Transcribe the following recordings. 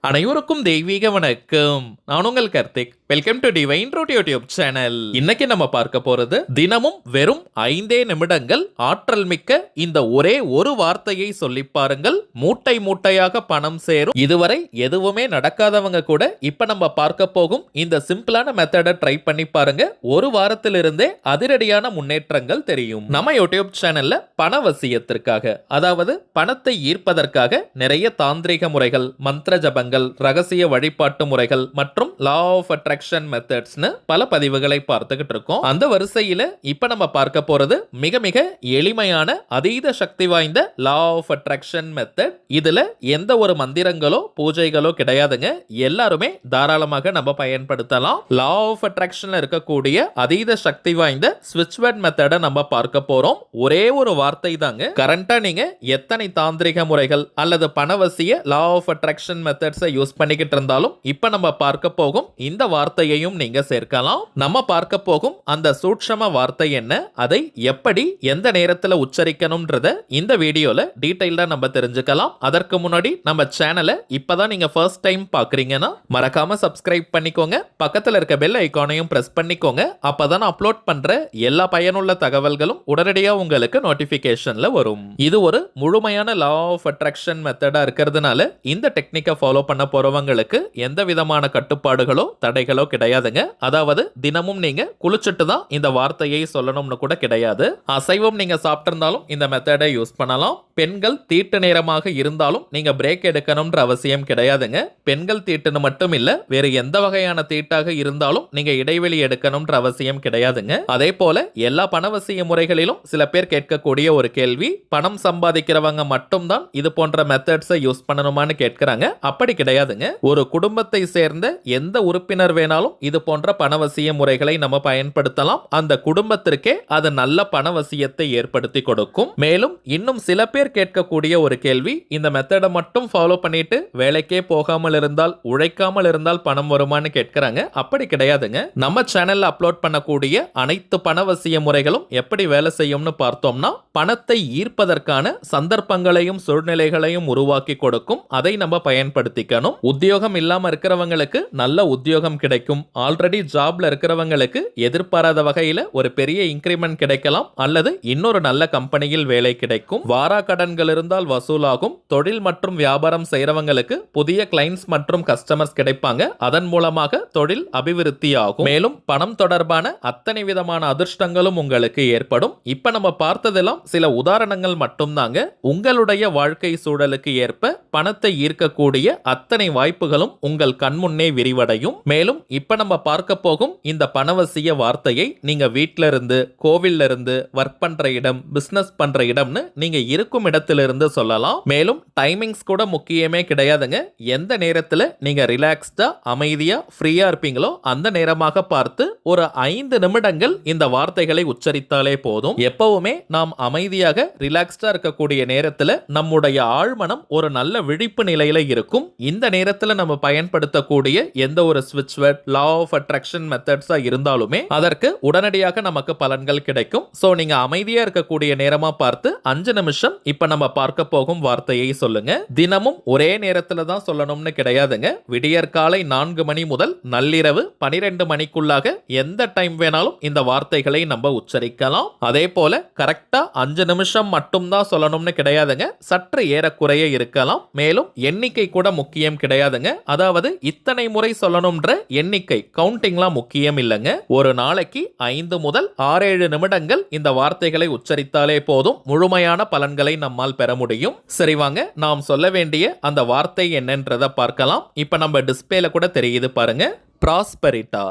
அனைவருக்கும் தெய்வீக வணக்கம். நான் உங்கள் Karthik. Welcome to divine root YouTube channel. இன்னைக்கு நம்ம பார்க்க போறது தினமும் வெறும் 5 நிமிடங்கள் ஆற்றல் மிக்க இந்த ஒரே ஒரு வார்த்தையை சொல்லி பாருங்கள், மூட்டை மூட்டையாக பணம் சேரும். இதுவரை எதுவுமே நடக்காதவங்க கூட இப்ப நம்ம பார்க்க போகும் இந்த சிம்பிளான மெத்தடை ட்ரை பண்ணி பாருங்க. ஒரு வாரத்திலிருந்தே அதிரடியான முன்னேற்றங்கள் தெரியும். நம்ம யூடியூப் சேனல்ல பணவசியத்திற்காக, அதாவது பணத்தை ஈர்ப்பதற்காக நிறைய தாந்திரிக முறைகள், மந்திர ஜபங்கள், ரகசிய வழிபாட்டு முறைகள் மற்றும் லா ஆஃப் அட்ராக்ஷன் மெத்தட்ஸ்னு பல பதிவுகளை பார்த்துக்கிட்டு இருக்கோம். அந்த வரிசையில இப்ப நம்ம பார்க்க போறது மிக மிக எளிமையான அதீத சக்தி வாய்ந்த லா ஆஃப் அட்ராக்ஷன் மெத்தட். இதுல எந்த ஒரு மந்திரங்களோ பூஜைகளோ கிடையாதுங்க. எல்லாருமே தாராளமாக நம்ம பயன்படுத்தலாம். லா ஆஃப் அட்ராக்ஷன்ல இருக்கக்கூடிய அதீத சக்தி வாய்ந்த ஸ்விட்ச் வேர்ட் மெத்தடை நம்ம பார்க்க போறோம். ஒரே ஒரு வார்த்தை தாங்க. கரண்டா நீங்க எத்தனை தாந்திரிக முறைகள் அல்லது பணவசிய law of attraction methods use பண்ணிக்கிட்டு இருந்தாலும் இப்ப நம்ம பார்க்க போகும் இந்த வார்த்தையையும் நீங்க சேர்க்கலாம். நம்ம பார்க்க போகும் அந்த சூட்சம வார்த்தை என்ன, அதை எப்படி எந்த நேரத்தில் உச்சரிக்கணும்ன்றத இந்த வீடியோல டீடைல்டா நம்ம தெரிஞ்சுக்கலாம். அதற்கு முன்னாடி நம்ம சேனலை இப்பதான் நீங்க ஃபர்ஸ்ட் டைம் பாக்குறீங்கன்னா மறக்காம சப்ஸ்கிரைப் பண்ணிக்கோங்க. பக்கத்துல இருக்க பெல் ஐகானையும் பிரஸ் பண்ணிக்கோங்க. அப்பதான் அப்லோட் பண்ற எல்லா பயனுள்ள தகவல்களும் உடனடியா உங்களுக்கு நோட்டிபிகேஷன்ல வரும். இது ஒரு முழுமையான லா ஆஃப் அட்ராக்ஷன் மெத்தடா இருக்கிறதுனால இந்த டெக்னிக்கை ஃபாலோ பண்ண போறவங்களுக்கு எந்த விதமான கட்டுப்பாடுகளோ தடைகளோ கிடையாதுங்க. அதாவது தினமும் நீங்க குளிச்சுட்டு தான் இந்த வார்த்தையை சொல்லணும்னு கூட கிடையாது. அசைவம் நீங்க சாப்பிட்டிருந்தாலும் இந்த மெத்தடை யூஸ் பண்ணலாம். பெண்கள் தீட்டு நேரமாக இருந்தாலும் நீங்க பிரேக் எடுக்கணும்ன்ற அவசியம் கிடையாதுங்க. பெண்கள் தீட்டுன்னு மட்டும் இல்ல, வேறு எந்த வகையான தீட்டாக இருந்தாலும் நீங்க இடைவெளி எடுக்கணும்ன்ற அவசியம் கிடையாதுங்க. அதே போல எல்லா பணவசிய முறைகளிலும் சில பேர் கேட்கக்கூடிய ஒரு கேள்வி, பணம் சம்பாதிக்கிறவங்க மட்டும்தான் இது போன்ற மெத்தட்ஸை யூஸ் பண்ணணுமான்னு கேட்கிறாங்க. அப்படி கிடையாதுங்க. ஒரு குடும்பத்தை சேர்ந்த எந்த உறுப்பினர் வேணாலும் இது போன்ற பணவசிய முறைகளை நம்ம பயன்படுத்தலாம். அந்த குடும்பத்திற்கே அது நல்ல பணவசியத்தை ஏற்படுத்தி கொடுக்கும். மேலும் இன்னும் சில பேர் கேட்கக்கூடிய ஒரு கேள்வி, இந்த மெத்தடை மட்டும் ஃபாலோ பண்ணிட்டு வேலைக்கே போகாமல் இருந்தால், உழைக்காமல் இருந்தால் பணம் வருமானு கேட்கிறாங்க. அப்படி கிடையாதுங்க. நம்ம சேனல்ல அப்லோட் பண்ணக்கூடிய அனைத்து பணவசிய முறைகளும் எப்படி வேலை செய்யும்னு பார்த்தோம்னா, பணத்தை ஈர்ப்பதற்கான சந்தர்ப்பங்களையும் சூழ்நிலைகளையும் உருவாக்கி கொடுக்கும். அதை நம்ம பயன்படுத்திக்கணும். உத்தியோகம் இல்லாம இருக்கிறவங்களுக்கு நல்ல உத்தியோகம் கிடைக்கும். ஆல்ரெடி ஜாப்ல இருக்கிறவங்களுக்கு எதிர்பாராத வகையில ஒரு பெரிய இன்கிரிமெண்ட் கிடைக்கலாம், அல்லது இன்னொரு நல்ல கம்பெனியில் வேலை கிடைக்கும். வாரா கடன்கள் இருந்தால் வசூலாகும். தொழில் மற்றும் வியாபாரம் செய்யறவங்களுக்கு புதிய கிளைண்ட்ஸ் மற்றும் கஸ்டமர்ஸ் கிடைப்பாங்க. அதன் மூலமாக தொழில் அபிவிருத்தி ஆகும். மேலும் பணம் தொடர்பான அத்தனை விதமான அதிர்ஷ்டங்களும் உங்களுக்கு ஏற்படும். இப்ப நம்ம பார்த்ததெல்லாம் சில உதாரணங்கள் மட்டும்தாங்க. உங்களுடைய வாழ்க்கை சூழலுக்கு ஏற்ப பணத்தை ஈர்க்கக்கூடிய அத்தனை வாய்ப்புகளும் உங்கள் கண்முன்னே விரிவடையும். மேலும் இப்ப நம்ம பார்க்க போகும் இந்த பணவசிய வார்த்தையை நீங்க வீட்ல இருந்து, கோவில்ல இருந்து, ஒர்க் பண்ற இடம், பிசினஸ் பண்ற இடம்னு நீங்க இருக்கும் இடத்திலிருந்து சொல்லலாம். மேலும் டைமிங்ஸ் கூட முக்கியமே கிடையாதுங்க. எந்த நேரத்துல நீங்க ரிலாக்ஸ்டா அமைதியா ஃப்ரீயா இருப்பீங்களோ அந்த நேரமாக பார்த்து ஒரு 5 நிமிடங்கள் இந்த வார்த்தைகளை உச்சரித்தாலே போதும். எப்பவுமே நாம் அமைதியாக ரிலாக்ஸ்டா இருக்கக்கூடிய நேரத்துல நம்முடைய ஆழ்மனம் ஒரு நல்ல விழிப்பு நிலையில இருக்கும். இந்த நேரத்துல நம்ம பயன்படுத்தக்கூடிய எந்த ஒரு ஸ்விட்ச் வேர்ட், லா ஆஃப் அட்ராக்ஷன் மெத்தட்ஸா இருந்தாலுமே அதற்கு உடனடியாக நமக்கு பலன்கள் கிடைக்கும். சோ நீங்க அமைதியா இருக்கக்கூடிய நேரமா பார்த்து 5 நிமிஷம் இப்ப நம்ம பார்க்க போகும் வார்த்தையை சொல்லுங்க. தினமும் ஒரே நேரத்துல தான் சொல்லணும்னு கிடையாதுங்க. விடியற்காலை 4 மணி முதல் நள்ளிரவு 12 மணிக்குள்ளாக எந்த டைம் வேணாலும் இந்த வார்த்தைகளை நம்ம உச்சரிக்கலாம். அதே போல கரெக்டா 5 நிமிஷம் மட்டும் தான் சொல்லணும்னு கிடையாதுங்க. சற்று ஏறக்குறைய இருக்கலாம். மேலும் எண்ணிக்கை கூட முக்கியம் கிடையாதுங்க. அதாவது இத்தனை முறை சொல்லணும்ன்ற எண்ணிக்கை, கவுண்டிங்லாம் முக்கியம் இல்லைங்க. ஒரு நாளைக்கு 5 முதல் 6-7 நிமிடங்கள் இந்த வார்த்தைகளை உச்சரித்தாலே போதும், முழுமையான பலன்களை நம்மால் பெற முடியும். சரி வாங்க, நாம் சொல்ல வேண்டிய அந்த வார்த்தை என்னன்றதை பார்க்கலாம். இப்ப நம்ம டிஸ்பிளேல கூட தெரியுது பாருங்க. ப்ராஸ்பெரிட்டா,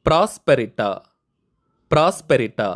ப்ராஸ்பெரிட்டா, ப்ராஸ்பெரிட்டா.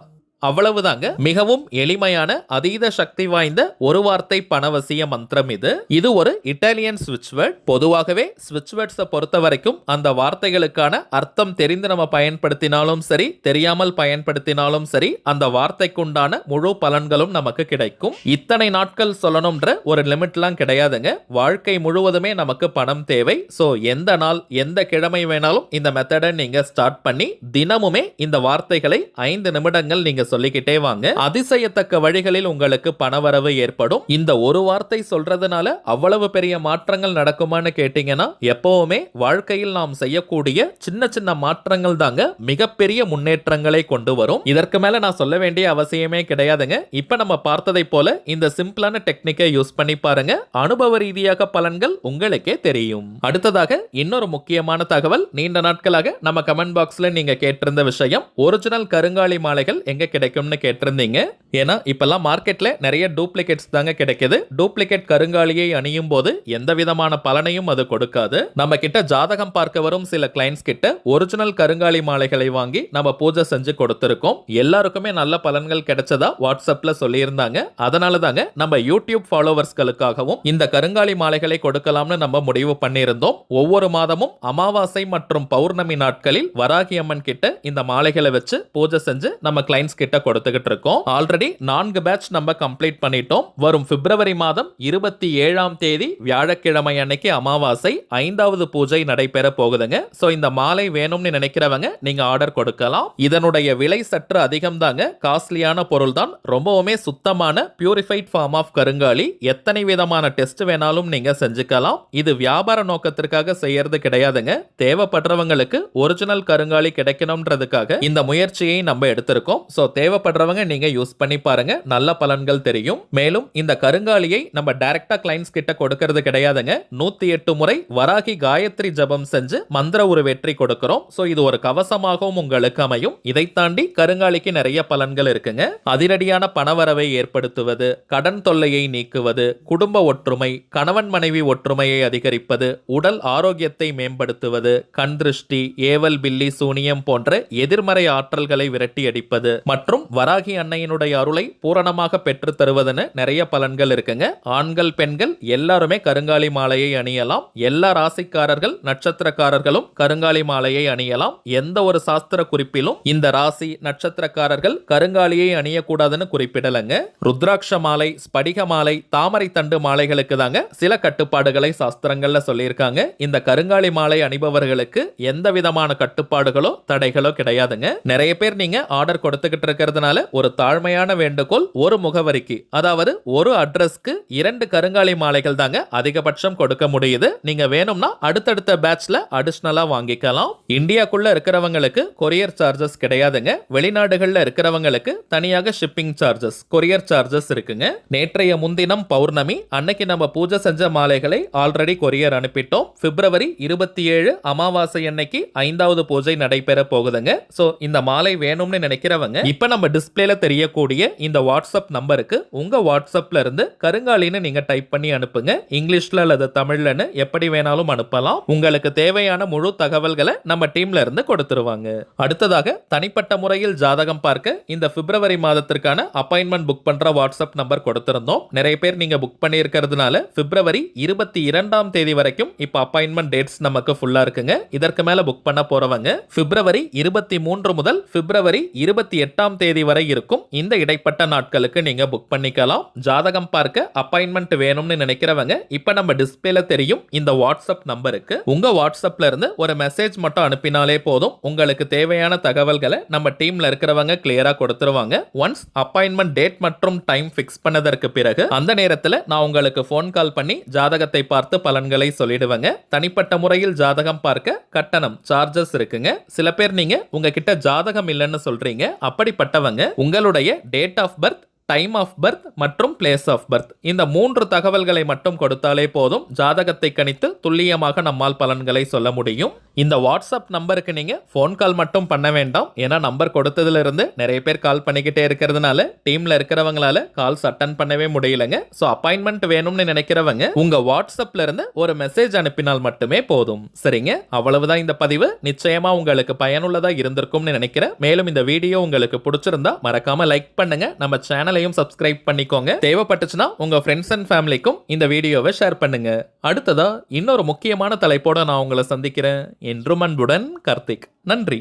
அவ்வளவுதாங்க. மிகவும் எளிமையான அதீத சக்தி வாய்ந்த ஒரு வார்த்தை பணவசிய மந்திரம் இது. இது ஒரு இட்டாலியன் ஸ்விட்ச் வேர்ட். பொதுவாகவே ஸ்விட்ச் வேர்ட்ஸை பொறுத்த வரைக்கும் அந்த வார்த்தைகளுக்கான அர்த்தம் தெரிந்து நம்ம பயன்படுத்தினாலும் சரி, தெரியாமல் பயன்படுத்தினாலும் சரி, அந்த வார்த்தைக்குண்டான முழு பலன்களும் நமக்கு கிடைக்கும். இத்தனை நாட்கள் சொல்லணும்ன்ற ஒரு லிமிட்லாம் கிடையாதுங்க. வாழ்க்கை முழுவதுமே நமக்கு பணம் தேவை. சோ எந்த நாள், எந்த கிழமை வேணாலும் இந்த மெத்தடை நீங்க ஸ்டார்ட் பண்ணி தினமுமே இந்த வார்த்தைகளை 5 நிமிடங்கள் நீங்க சொல்லிக்கிட்டே வாங்க. அதிசயத்தக்க வழிகளில் உங்களுக்கு பணவரவு ஏற்படும். இந்த ஒரு வார்த்தை சொல்றதுனால அவ்வளவு பெரிய மாற்றங்கள் நடக்குமான்னு கேட்டீங்கன்னா, எப்பவுமே வாழ்க்கையில் நாம் செய்யக்கூடிய சின்ன சின்ன மாற்றங்கள் தாங்க மிகப்பெரிய முன்னேற்றங்களை கொண்டு வரும். இதற்கு மேல நான் சொல்ல வேண்டிய அவசியமே கிடையாதுங்க. இப்ப நம்ம பார்த்ததை போல இந்த சிம்பிளான டெக்னிக்கை யூஸ் பண்ணி பாருங்க. அனுபவ ரீதியாக பலன்கள் உங்களுக்கே தெரியும். அடுத்ததாக இன்னொரு முக்கியமான தகவல், நீண்ட நாட்களாக நம்ம கமெண்ட் பாக்ஸ்ல நீங்க கேட்டிருந்த விஷயம், ஒரிஜினல் கருங்காலி மாலைகள் எங்க கிடைக்கும்னு கேட்டிருந்தீங்க. ஏன்னா இப்பெல்லாம் மார்க்கெட்ல நிறைய டூப்ளிகேட்ஸ் தாங்க கிடைக்குது. டூப்ளிகேட் கருங்காலியை அணியும் போது எந்த விதமான பலனையும் அது கொடுக்காது. நம்ம கிட்ட ஜாதகம் பார்க்க வரும் சில கிளைண்ட்ஸ் கிட்ட ஒரிஜினல் கருங்காலி மாலைகளை வாங்கி நம்ம பூஜை செஞ்சு கொடுத்திருக்கோம். எல்லாருக்குமே நல்ல பலன்கள் கிடைச்சதா வாட்ஸ்அப்ல சொல்லியிருந்தாங்க. அதனால தாங்க நம்ம யூடியூப் ஃபாலோவர்ஸ்களுக்காகவும் இந்த கருங்காலி மாலைகளை கொடுக்கலாம்னு நம்ம முடிவு பண்ணியிருந்தோம். ஒவ்வொரு மாதமும் அமாவாசை மற்றும் பௌர்ணமி நாட்களில் வராகி அம்மன் கிட்ட இந்த மாலைகளை வச்சு பூஜை செஞ்சு நம்ம கிளைண்ட்ஸ் கிட்ட கொடுத்துக்கிட்டு இருக்கோம். ஆல்ரெடி 4 பேட்ச் நம்ம கம்ப்ளீட் பண்ணிட்டோம். வரும் பிப்ரவரி மாதம் 27ஆம் தேதி வியாழக்கிழமை அன்னைக்கு அமாவாசை 5வது பூஜை நடைபெற போகுதுங்க. சோ இந்த மாலை வேணும்னு நினைக்கிறவங்க நீங்க ஆர்டர் கொடுக்கலாம். இதனுடைய விலை சற்று அதிகம் தாங்க, காஸ்ட்லியான பொருள் தான். ரொம்பவுமே சுத்தமான பியூரிஃபைட் ஃபார்ம் ஆஃப் கருங்காலி. எத்தனை விதமான டெஸ்ட் வேணாலும் நீங்க செஞ்சுக்கலாம். இது வியாபார நோக்கத்திற்காக செய்யறது கிடையாதுங்க. தேவைப்படுறவங்களுக்கு ஒரிஜினல் கருங்காலி கிடைக்கணும்ன்றதுக்காக இந்த முயற்சியை நம்ம எடுத்திருக்கோம். சோ தேவைப்படுறவங்க நீங்க யூஸ் பண்ணி பாருங்க, நல்ல பலன்கள் தெரியும். மேலும் இந்த கருங்காலியை நம்ம டைரக்டா கிளைண்ட்ஸ் கிட்ட கொடுக்கிறது கிடையாதுங்க. 108 முறை வராகி காயத்ரி ஜபம் செஞ்சு மந்திர உருவேற்றி கொடுக்கிறோம். சோ இது ஒரு கவசமாகவும் உங்களுக்கு அமையும். இதை தாண்டி கருங்காலிக்கு நிறைய பலன்கள் இருக்குங்க. அதிரடியான பணவரவை ஏற்படுத்துவது, கடன் தொல்லையை நீக்குவது, குடும்ப ஒற்றுமை, கணவன் மனைவி ஒற்றுமையை அதிகரிப்பது, உடல் ஆரோக்கியத்தை மேம்படுத்துவது, கண் திருஷ்டி, ஏவல் பில்லி சூனியம் போன்ற எதிர்மறை ஆற்றல்களை விரட்டி அடிப்பது மற்றும் வராகி அன்னையினுடைய அருளை பூரணமாக பெற்று தருவதுன்னு நிறைய பலன்கள் இருக்குங்க. ஆண்கள் பெண்கள் எல்லாருமே கருங்காலி மாலையை அணியலாம். எல்லா ராசிக்காரர்கள் நட்சத்திரக்காரர்களும் கருங்காலி மாலையை அணியலாம். எந்த ஒரு சாஸ்திர குறிப்பிலும் இந்த ராசி நட்சத்திரக்காரர்கள் கருங்காலியை அணியக்கூடாதுன்னு குறிப்பிடலங்க. ருத்ராட்ச மாலை, ஸ்படிக மாலை, தாமரை தண்டு மாலைகளுக்கு தாங்க சில கட்டுப்பாடுகளை சாஸ்திரங்கள்ல சொல்லியிருக்காங்க. இந்த கருங்காலி மாலை அணிபவர்களுக்கு எந்த விதமான கட்டுப்பாடுகளோ தடைகளோ கிடையாதுங்க. நிறைய பேர் நீங்க ஆர்டர் கொடுத்துக்கிட்டு இருக்கிறதுனால ஒரு தாழ்மையான வேண்டுகோள், ஒரு முகவரிக்கு, அதாவது ஒரு அட்ரஸ்க்கு 2 கருங்காலி மாலைகள் தாங்க அதிகபட்சம் கொடுக்க முடியுது. நீங்க வேணும்னா அடுத்தடுத்த பேட்ச்ல அடிஷனலா வாங்கிக்கலாம். இந்தியாக்குள்ள இருக்கிறவங்களுக்கு கொரியர் சார்ஜஸ் கிடையாதுங்க. வெளிநாடுகள்ல இருக்கிறவங்களுக்கு தனியாக ஷிப்பிங் சார்ஜஸ், கொரியர் சார்ஜஸ் இருக்குங்க. நேற்றைய முன்தினம் பௌர்ணமி அன்னைக்கு நம்ம பூஜை செஞ்ச மாலைகளை ஆல்ரெடி கொரியர் அனுப்பிட்டோம். பிப்ரவரி 27 அமாவாசை அன்னைக்கு 5வது பூஜை நடைபெற போகுதுங்க. சோ இந்த மாலை வேணும்னு நினைக்கிறவங்க இப்ப நம்ம டிஸ்பிளேல தெரியக்கூடிய இந்த வாட்ஸ்அப் நம்பருக்கு உங்க வாட்ஸ்அப்ல இருந்து கருங்காலின்னு நீங்க டைப் பண்ணி அனுப்புங்க. இங்கிலீஷ்ல அல்லது தமிழ்லன்னு எப்படி வேணாலும் அனுப்பலாம். உங்களுக்கு தேவையான முழு தகவல்களை நம்ம டீம்ல இருந்து கொடுத்துருவாங்க. அடுத்ததாக தனிப்பட்ட முறையில் ஜாதகம் பார்க்க இந்த பிப்ரவரி மாதத்திற்கான அப்பாயின்மெண்ட் புக் பண்ற வாட்ஸ்அப் நம்பர் கொடுத்திருந்தோம். நிறைய பேர் நீங்க புக் பண்ணி இருக்கிறதுனால பிப்ரவரி 22ஆம் தேதி வரைக்கும் இப்ப அப்பாயின்மெண்ட் டேட்ஸ் நமக்கு ஃபுல்லா இருக்குங்க. இதற்கு மேல புக் பண்ண போறவங்க பிப்ரவரி 23 முதல் பிப்ரவரி 28ஆம் தேதி வரை இருக்கும். இந்த இடைப்பட்ட நாட்களுக்கு நீங்க புக் பண்ணிக்கலாம். ஜாதகம் பார்க்க அப்பாயின்மெண்ட் வேணும்னு நினைக்கிறவங்க இப்ப நம்ம டிஸ்பிளேல தெரியும் இந்த வாட்ஸ்அப் நம்பருக்கு உங்க வாட்ஸ்அப்ல இருந்து ஒரு மெசேஜ் மட்டும் அனுப்பினாலே போதும். உங்களுக்கு தேவையான தகவல்களை நம்ம டீம்ல இருக்கிறவங்க கிளியரா கொடுத்துருவாங்க. ஒன்ஸ் அப்பாயின்மெண்ட் டேட் மற்றும் டைம் பிக்ஸ் பண்ணதற்கு பிறகு அந்த நேரத்துல நான் உங்களுக்கு போன் கால் பண்ணி ஜாதகத்தை பார்த்து பலன்களை சொல்லிடுவேங்க. தனிப்பட்ட முறையில் ஜாதகம் பார்க்க கட்டணம் சார்ஜஸ் இருக்குங்க. சில பேர் நீங்க உங்ககிட்ட ஜாதகம் இல்லைன்னு சொல்றீங்க. அப்படிப்பட்டவங்க உங்களுடைய date of birth, time of birth மற்றும் பிளேஸ் ஆஃப் பர்த் இந்த 3 தகவல்களை மட்டும் கொடுத்தாலே போதும். ஜாதகத்தை கணித்து துல்லியமாக நம்மால் பலன்களை சொல்ல முடியும். இந்த வாட்ஸ்அப் நம்பருக்கு நீங்க போன் கால் மட்டும் பண்ண வேண்டாம். ஏன்னா நம்பர் கொடுத்ததுல இருந்து நிறைய பேர் கால் பண்ணிக்கிட்டே இருக்கிறதுனால டீம்ல இருக்கிறவங்களால கால்ஸ் அட்டன் பண்ணவே முடியலங்க. சோ அப்பாயின்மெண்ட் வேணும்னு நினைக்கிறவங்க உங்க வாட்ஸ்அப்ல இருந்து ஒரு மெசேஜ் அனுப்பினால் மட்டுமே போதும். சரிங்க, அவ்வளவுதான் இந்த பதிவு. நிச்சயமா உங்களுக்கு பயனுள்ளதா இருந்திருக்கும்னு நினைக்கிறேன். மேலும் இந்த வீடியோ உங்களுக்கு பிடிச்சிருந்தா மறக்காம லைக் பண்ணுங்க. நம்ம சேனலையும் சப்ஸ்கிரைப் பண்ணிக்கோங்க. தேவைப்பட்டுச்சுன்னா உங்க ஃப்ரெண்ட்ஸ் அண்ட் ஃபேமிலிக்கும் இந்த வீடியோவை ஷேர் பண்ணுங்க. அடுத்ததா இன்னொரு முக்கியமான தலைப்போட நான் உங்களை சந்திக்கிறேன். என்றும் அன்புடன் கார்த்திக். நன்றி.